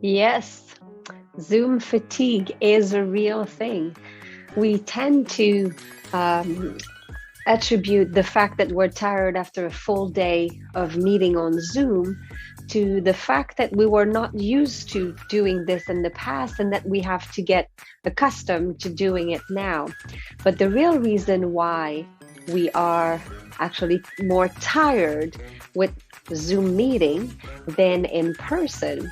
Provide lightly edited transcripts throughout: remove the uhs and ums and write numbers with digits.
Yes, Zoom fatigue is a real thing. We tend to um, attribute the fact that we're tired after a full day of meeting on Zoom to the fact that we were not used to doing this in the past and that we have to get accustomed to doing it now. But the real reason why we are actually more tired with Zoom meeting than in person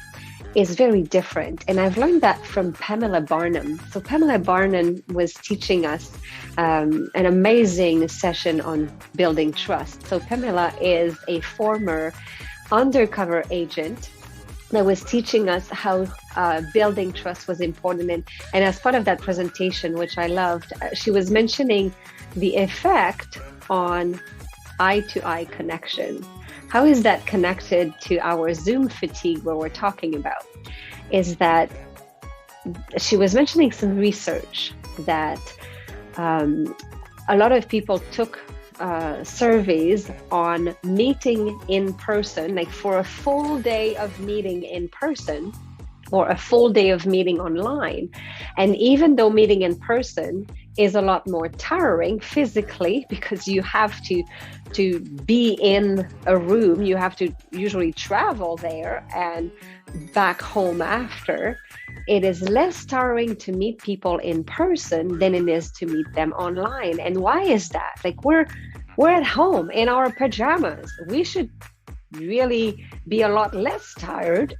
is very different. And I've learned that from Pamela Barnum. So Pamela Barnum was teaching us an amazing session on building trust. So Pamela is a former undercover agent that was teaching us how building trust was important. And as part of that presentation, which I loved, she was mentioning the effect on eye-to-eye connection. How is that connected to our Zoom fatigue, where we're talking about? Is that she was mentioning some research that a lot of people took surveys on meeting in person, like for a full day of meeting in person or a full day of meeting online. And even though meeting in person is a lot more tiring physically, because you have to be in a room, you have to usually travel there and back home after, it is less tiring to meet people in person than it is to meet them online. And why is that? Like we're at home in our pajamas. We should really be a lot less tired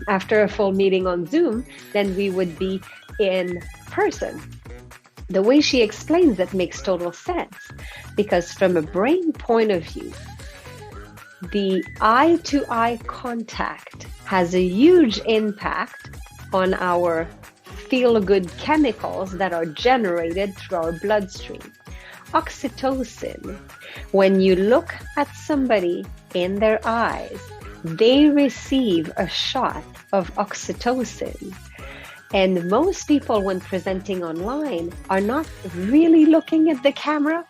after a full meeting on Zoom than we would be in person. The way she explains it makes total sense, because from a brain point of view, the eye-to-eye contact has a huge impact on our feel-good chemicals that are generated through our bloodstream. Oxytocin, when you look at somebody in their eyes, they receive a shot of oxytocin. And most people, when presenting online, are not really looking at the camera.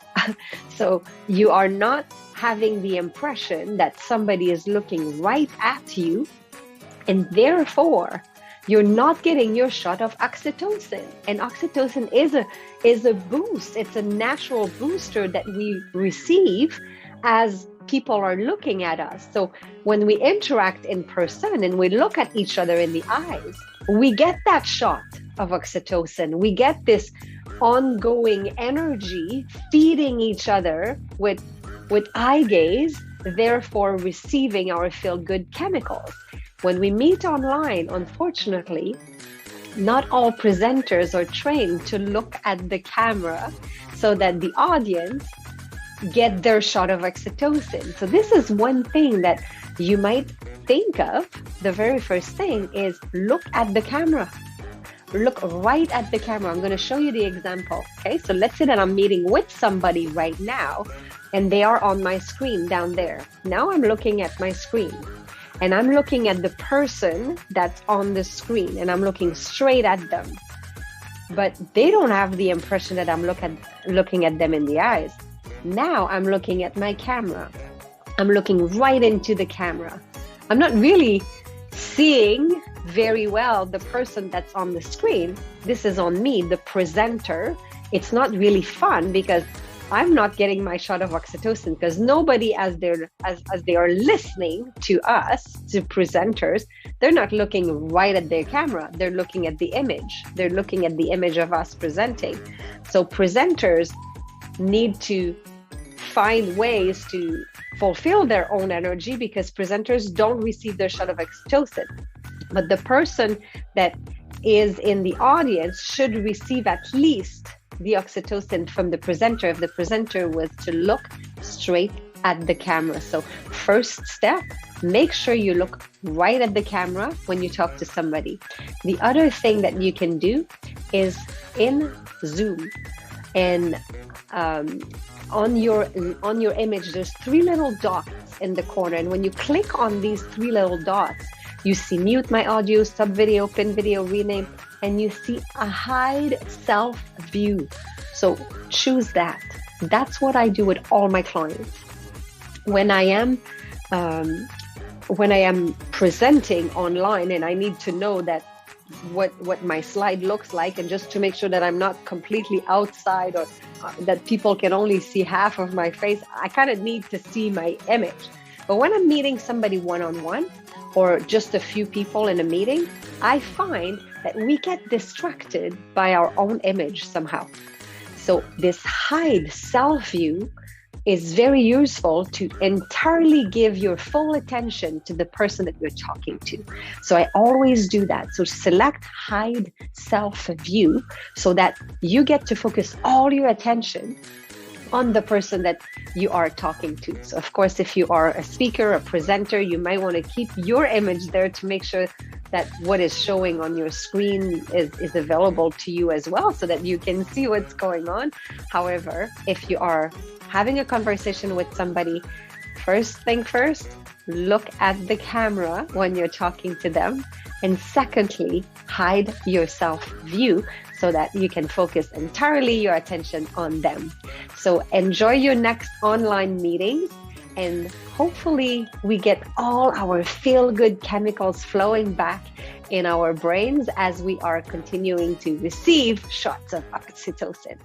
So you are not having the impression that somebody is looking right at you. And therefore, you're not getting your shot of oxytocin. And oxytocin is a boost. It's a natural booster that we receive as people are looking at us. So when we interact in person and we look at each other in the eyes, we get that shot of oxytocin. We get this ongoing energy feeding each other with eye gaze, therefore receiving our feel-good chemicals. When we meet online, unfortunately, not all presenters are trained to look at the camera so that the audience get their shot of oxytocin. So this is one thing that you might think of. The very first thing is look at the camera. Look right at the camera. I'm going to show you the example. Okay, so let's say that I'm meeting with somebody right now and they are on my screen down there. Now I'm looking at my screen and I'm looking at the person that's on the screen and I'm looking straight at them. But they don't have the impression that I'm looking at them in the eyes. Now I'm looking at my camera. I'm looking right into the camera. I'm not really seeing very well the person that's on the screen. This is on me, the presenter. It's not really fun because I'm not getting my shot of oxytocin, because nobody, as they are listening to us, to presenters, they're not looking right at their camera. They're looking at the image. They're looking at the image of us presenting. So presenters need to find ways to fulfill their own energy, because presenters don't receive their shot of oxytocin. But the person that is in the audience should receive at least the oxytocin from the presenter if the presenter was to look straight at the camera. So first step, make sure you look right at the camera when you talk to somebody. The other thing that you can do is in Zoom and on your image, there's 3 little dots in the corner. And when you click on these 3 little dots, you see mute my audio, sub video, pin video, rename, and you see a hide self view. So choose that. That's what I do with all my clients. When I am when I am presenting online and I need to know that what my slide looks like, and just to make sure that I'm not completely outside, or that people can only see half of my face, I kind of need to see my image. But when I'm meeting somebody one-on-one, or just a few people in a meeting, I find that we get distracted by our own image somehow. So this hide self view is very useful to entirely give your full attention to the person that you're talking to. So I always do that. So select hide self view so that you get to focus all your attention on the person that you are talking to. So of course, if you are a speaker, a presenter, you might want to keep your image there to make sure that what is showing on your screen is available to you as well, so that you can see what's going on. However, if you are having a conversation with somebody, first thing first, look at the camera when you're talking to them. And secondly, hide your self view so that you can focus entirely your attention on them. So enjoy your next online meetings, and hopefully we get all our feel-good chemicals flowing back in our brains as we are continuing to receive shots of oxytocin.